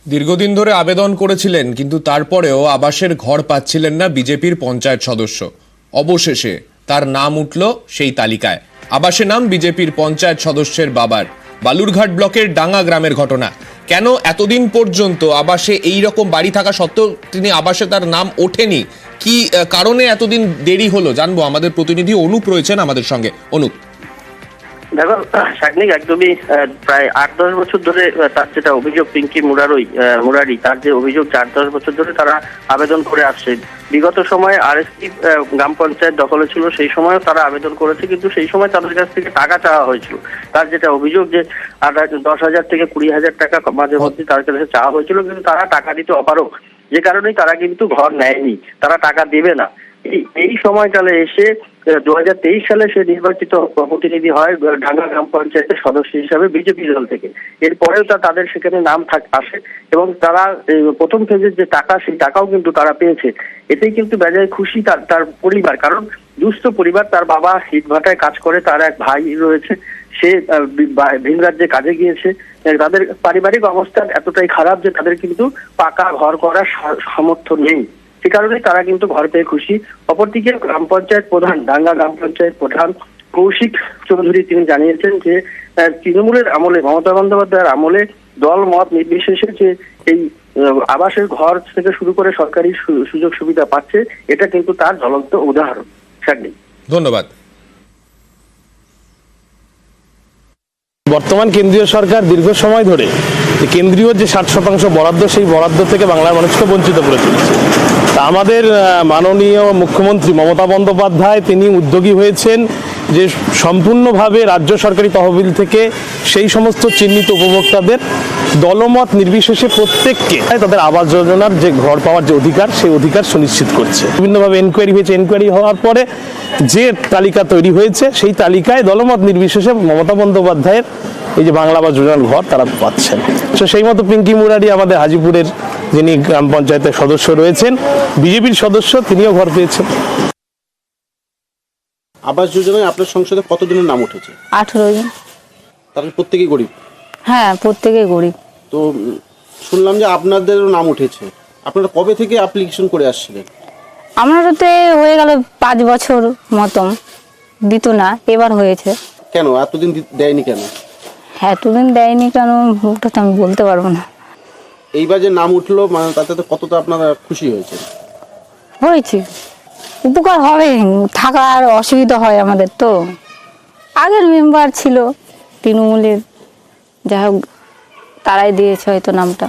দীর্ঘদিন ধরে আবেদন করেছিলেন, কিন্তু তারপরেও আবাসের ঘর পাচ্ছিলেন না বিজেপির পঞ্চায়েত সদস্য। অবশেষে তার নাম উঠল সেই তালিকায়। আবাসে নাম বিজেপির পঞ্চায়েত সদস্যের বাবার। বালুরঘাট ব্লকের ডাঙ্গা গ্রামের ঘটনা। কেন এতদিন পর্যন্ত আবাসে এই রকম বাড়ি থাকা সত্ত্বেও তিনি আবাসে তার নাম ওঠেনি, কি কারণে এতদিন দেরি হলো জানবো। আমাদের প্রতিনিধি অনুপ রয়েছেন আমাদের সঙ্গে। অনুপ, দেখো শাগনিক একদমই প্রায় ৮-১০ বছর ধরে তার যেটা অভিযোগ, পিঙ্কি মুরারি তার যে অভিযোগ ৪-১০ বছর ধরে তারা আবেদন করে আসছে। বিগত সময়ে আরএসপি গ্রাম পঞ্চায়েত দখলে ছিল, সেই সময়ও তারা আবেদন করেছে, কিন্তু সেই সময় তাদের কাছ থেকে টাকা চাওয়া হয়েছিল। তার যেটা অভিযোগ যে ১০,০০০ থেকে ২০,০০০ টাকা মাঝে মধ্যে তার কাছে চাওয়া হয়েছিল, কিন্তু তারা টাকা দিতে অপারগ, যে কারণেই তারা কিন্তু ঘর নেয়নি, তারা টাকা দেবে না। এই সময়কালে এসে ২০২৩ সালে সে নির্বাচিত প্রতিনিধি হয় ডাঙ্গা গ্রাম পঞ্চায়েতের সদস্য হিসাবে বিজেপি দল থেকে। এরপরেও তাদের সেখানে নাম আসে এবং তারা প্রথম ফেজের যে টাকা, সেই টাকাও কিন্তু তারা পেয়েছে। এতেই কিন্তু বেজায় খুশি তার পরিবার, কারণ দুস্থ পরিবার। তার বাবা ইটভাটায় কাজ করে, তার এক ভাই রয়েছে, সে ভিন রাজ্যে কাজে গিয়েছে। তাদের পারিবারিক অবস্থা এতটাই খারাপ যে তাদের কিন্তু পাকা ঘর করার সামর্থ্য নেই, সে কারণে তারা কিন্তু ঘর পেয়ে খুশি। অপরদিকে গ্রাম পঞ্চায়েত প্রধান, ডাঙ্গা গ্রাম পঞ্চায়েত প্রধান কৌশিক চৌধুরী, তিনি জানিয়েছেন যে তৃণমূলের আমলে, মমতা বন্দ্যোপাধ্যায়ের আমলে দল মত নির্বিশেষে যে এই আবাসের ঘর থেকে শুরু করে সরকারি সুযোগ সুবিধা পাচ্ছে, এটা কিন্তু তার জ্বলন্ত উদাহরণ। ধন্যবাদ। বর্তমান কেন্দ্রীয় সরকার দীর্ঘ সময় ধরে কেন্দ্রীয় যে ৬০% বরাদ্দ, সেই বরাদ্দ থেকে বাংলার মানুষকে বঞ্চিত করে চলেছে। তা আমাদের মাননীয় মুখ্যমন্ত্রী মমতা বন্দ্যোপাধ্যায় তিনি উদ্যোগী হয়েছেন যে সম্পূর্ণভাবে রাজ্য সরকারি তহবিল থেকে সেই সমস্ত চিহ্নিত উপভোক্তাদের দলমত নির্বিশেষে প্রত্যেককে তাদের আবাস যোজনার যে ঘর পাওয়ার যে অধিকার, সেই অধিকার সুনিশ্চিত করছে। বিভিন্নভাবে এনকোয়ারি হয়েছে, এনকোয়ারি হওয়ার পরে যে তালিকা তৈরি হয়েছে, সেই তালিকায় দলমত নির্বিশেষে মমতা বন্দ্যোপাধ্যায়ের এই যে বাংলা আবাস যোজনার ঘর তারা পাচ্ছেন। তো সেই মতো পিঙ্কি মুরারি আমাদের হাজিপুরের যিনি গ্রাম পঞ্চায়েতের সদস্য রয়েছেন, বিজেপির সদস্য, তিনিও ঘর পেয়েছেন। আবাস যোজনায় আপনার সংসদে কতজনের নাম উঠেছে? 18 জন। তারা প্রত্যেকেই গরিব? হ্যাঁ, প্রত্যেকেই গরিব। তো শুনলাম যে আপনাদেরও নাম উঠেছে। আপনারা কবে থেকে অ্যাপ্লিকেশন করে আসছিলেন? আমারও তো হয়ে গেল 5 বছর মতন, দিত না, এবার হয়েছে। কেন এতদিন দেয়নি কেন? এতদিন দেয়নি কেন ওটা তো আমি বলতে পারবো না। এইবার যে নাম উঠলো, মানে তাতে তো কতটা আপনারা খুশি হয়েছে? হয়েছে, উপকার হবে, থাকার অসুবিধা হয় আমাদের। তো আগের মেম্বার ছিল তৃণমূলের, যাই হোক তারাই দিয়েছে হয়তো নামটা।